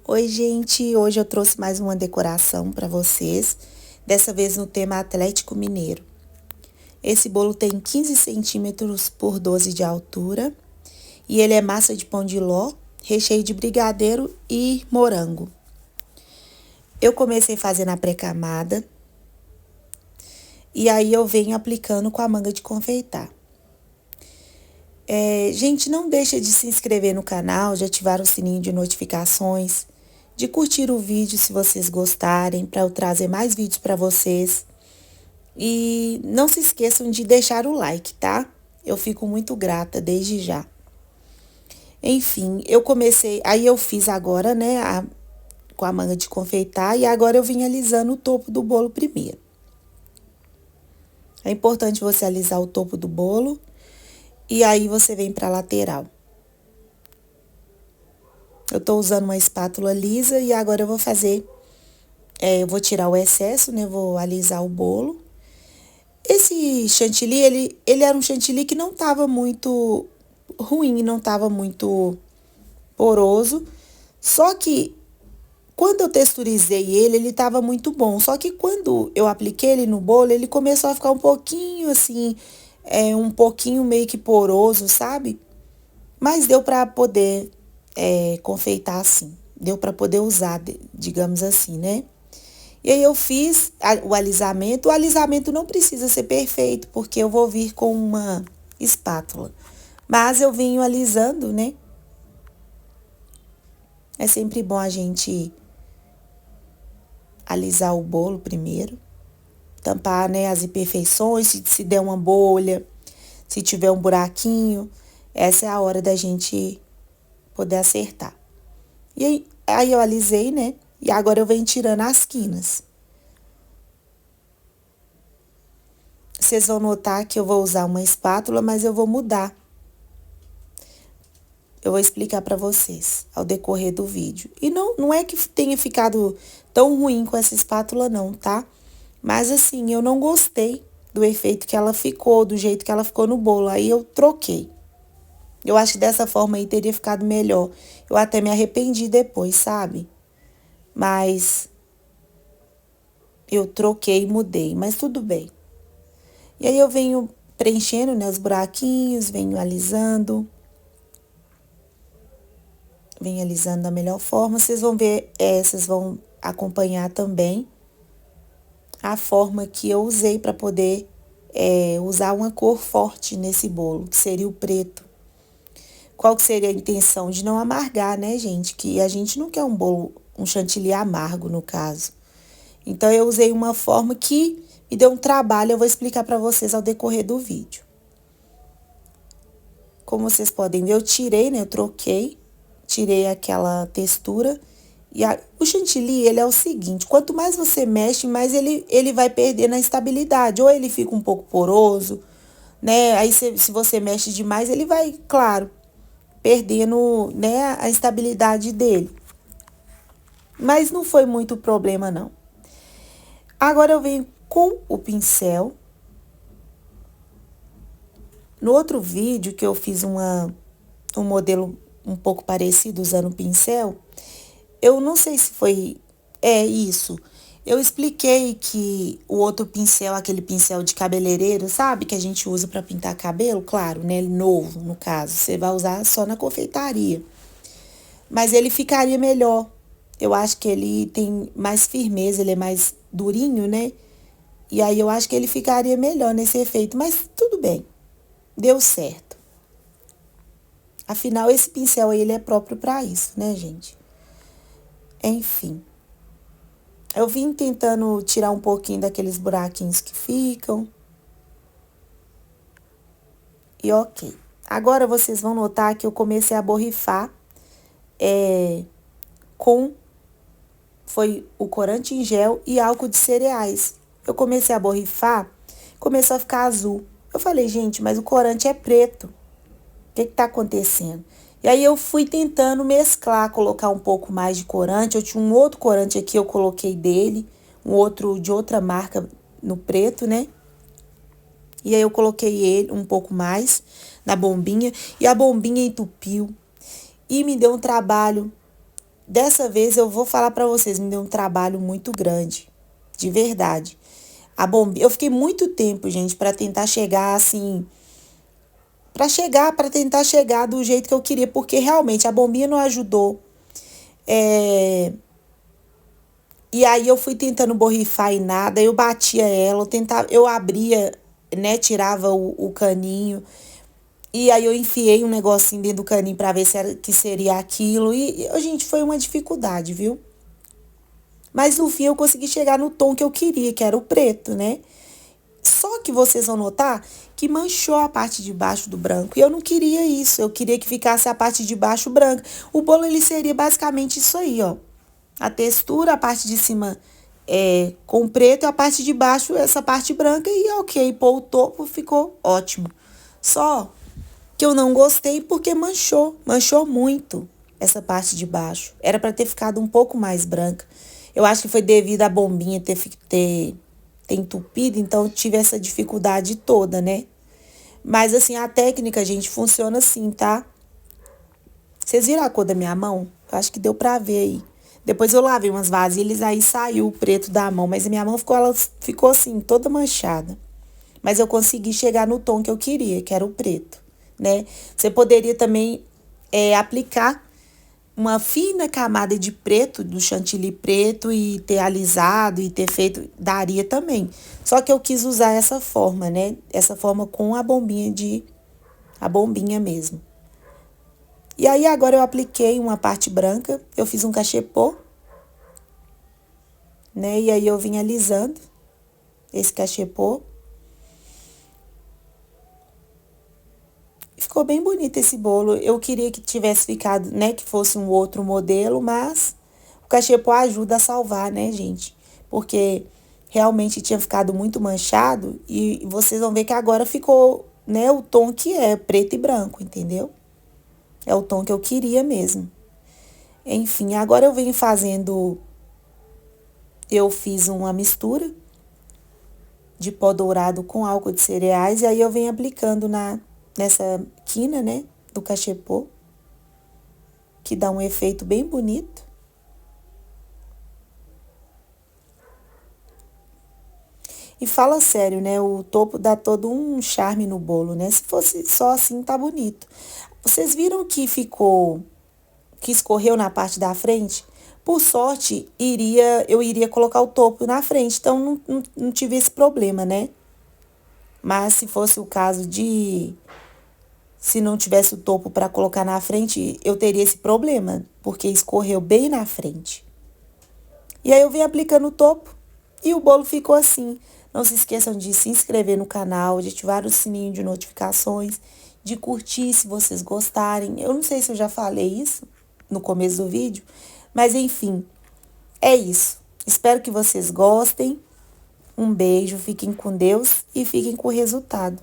Oi, gente! Hoje eu trouxe mais uma decoração para vocês, dessa vez no tema Atlético Mineiro. Esse bolo tem 15 centímetros por 12 de altura e ele é massa de pão de ló, recheio de brigadeiro e morango. Eu comecei fazendo a pré-camada e aí eu venho aplicando com a manga de confeitar. Gente, não deixa de se inscrever no canal, de ativar o sininho de notificações, de curtir o vídeo se vocês gostarem, para eu trazer mais vídeos para vocês. E não se esqueçam de deixar o like, tá? Eu fico muito grata desde já. Enfim, aí eu fiz agora, né, com a manga de confeitar, e agora eu vim alisando o topo do bolo primeiro. É importante você alisar o topo do bolo, e aí você vem para a lateral. Eu tô usando uma espátula lisa e agora eu vou fazer, eu vou tirar o excesso, né, vou alisar o bolo. Esse chantilly, ele era um chantilly que não tava muito ruim, não tava muito poroso. Só que quando eu texturizei ele tava muito bom. Só que quando eu apliquei ele no bolo, ele começou a ficar um pouquinho assim, um pouquinho meio que poroso, sabe? Mas deu pra poder confeitar assim. Deu pra poder usar, digamos assim, né? E aí eu fiz o alisamento. O alisamento não precisa ser perfeito, porque eu vou vir com uma espátula. Mas eu venho alisando, né? É sempre bom a gente alisar o bolo primeiro. Tampar, né, as imperfeições, se der uma bolha, se tiver um buraquinho. Essa é a hora da gente poder acertar. E aí eu alisei, né? E agora eu venho tirando as quinas. Vocês vão notar que eu vou usar uma espátula, mas eu vou mudar. Eu vou explicar para vocês ao decorrer do vídeo. E não é que tenha ficado tão ruim com essa espátula não, tá? Mas assim, eu não gostei do efeito que ela ficou, do jeito que ela ficou no bolo. Aí eu troquei. Eu acho que dessa forma aí teria ficado melhor. Eu até me arrependi depois, sabe? Mas eu troquei e mudei, mas tudo bem. E aí eu venho preenchendo, né, os buraquinhos, venho alisando. Venho alisando da melhor forma. Vocês vão ver, vocês vão acompanhar também a forma que eu usei para poder usar uma cor forte nesse bolo, que seria o preto. Qual que seria a intenção? De não amargar, né, gente? Que a gente não quer um bolo, um chantilly amargo, no caso. Então, eu usei uma forma que me deu um trabalho, eu vou explicar para vocês ao decorrer do vídeo. Como vocês podem ver, eu tirei, né, eu tirei aquela textura. E o chantilly, ele é o seguinte, quanto mais você mexe, mais ele vai perdendo a estabilidade. Ou ele fica um pouco poroso, né? Aí, se você mexe demais, ele vai, claro, perdendo, né, a estabilidade dele. Mas não foi muito problema, não. Agora eu venho com o pincel. No outro vídeo que eu fiz um modelo um pouco parecido usando o pincel, eu não sei se foi isso. Eu expliquei que o outro pincel, aquele pincel de cabeleireiro, sabe? Que a gente usa para pintar cabelo, claro, né? Novo, no caso. Você vai usar só na confeitaria. Mas ele ficaria melhor. Eu acho que ele tem mais firmeza, ele é mais durinho, né? E aí eu acho que ele ficaria melhor nesse efeito. Mas tudo bem. Deu certo. Afinal, esse pincel aí, ele é próprio para isso, né, gente? Enfim. Eu vim tentando tirar um pouquinho daqueles buraquinhos que ficam. E ok. Agora, vocês vão notar que eu comecei a borrifar foi o corante em gel e álcool de cereais. Eu comecei a borrifar, começou a ficar azul. Eu falei, gente, mas o corante é preto. O que tá acontecendo? E aí eu fui tentando mesclar, colocar um pouco mais de corante. Eu tinha um outro corante aqui, eu coloquei dele, um outro de outra marca no preto, né? E aí eu coloquei ele um pouco mais na bombinha e a bombinha entupiu. E me deu um trabalho dessa vez eu vou falar pra vocês, me deu um trabalho muito grande, de verdade. A bombinha, eu fiquei muito tempo, gente, pra tentar chegar assim, para tentar chegar do jeito que eu queria, porque realmente a bombinha não ajudou. É, e aí eu fui tentando borrifar e nada, eu batia ela, eu tentava, eu abria, né, tirava o caninho, e aí eu enfiei um negocinho dentro do caninho pra ver se era, que seria aquilo, gente, foi uma dificuldade, viu? Mas no fim eu consegui chegar no tom que eu queria, que era o preto, né? Só que vocês vão notar que manchou a parte de baixo do branco. E eu não queria isso. Eu queria que ficasse a parte de baixo branca. O bolo ele seria basicamente isso aí, ó. A textura, a parte de cima com preto e a parte de baixo essa parte branca. E ok, pôr o topo ficou ótimo. Só que eu não gostei porque manchou muito essa parte de baixo. Era para ter ficado um pouco mais branca. Eu acho que foi devido à bombinha ter entupido, então eu tive essa dificuldade toda, né? Mas assim, a técnica, gente, funciona assim, tá? Vocês viram a cor da minha mão? Eu acho que deu pra ver aí. Depois eu lavei umas vasilhas, aí saiu o preto da mão, mas a minha mão ela ficou assim, toda manchada. Mas eu consegui chegar no tom que eu queria, que era o preto, né? Você poderia também aplicar uma fina camada de preto, do chantilly preto, e ter alisado e ter feito, daria também. Só que eu quis usar essa forma, né? Essa forma com a bombinha mesmo. E aí agora eu apliquei uma parte branca, eu fiz um cachepô, né? E aí eu vim alisando esse cachepô. Ficou bem bonito esse bolo. Eu queria que tivesse ficado, né, que fosse um outro modelo, mas o cachepô ajuda a salvar, né, gente? Porque realmente tinha ficado muito manchado e vocês vão ver que agora ficou, né, o tom que é, preto e branco, entendeu? É o tom que eu queria mesmo. Enfim, agora eu venho fazendo, eu fiz uma mistura de pó dourado com álcool de cereais e aí eu venho aplicando nessa quina, né, do cachepô, que dá um efeito bem bonito. E fala sério, né? O topo dá todo um charme no bolo, né? Se fosse só assim, tá bonito. Vocês viram que que escorreu na parte da frente? Por sorte, eu iria colocar o topo na frente, então não tive esse problema, né? Mas se fosse o caso se não tivesse o topo para colocar na frente, eu teria esse problema, porque escorreu bem na frente. E aí eu venho aplicando o topo e o bolo ficou assim. Não se esqueçam de se inscrever no canal, de ativar o sininho de notificações, de curtir se vocês gostarem. Eu não sei se eu já falei isso no começo do vídeo, mas enfim, é isso. Espero que vocês gostem. Um beijo, fiquem com Deus e fiquem com o resultado.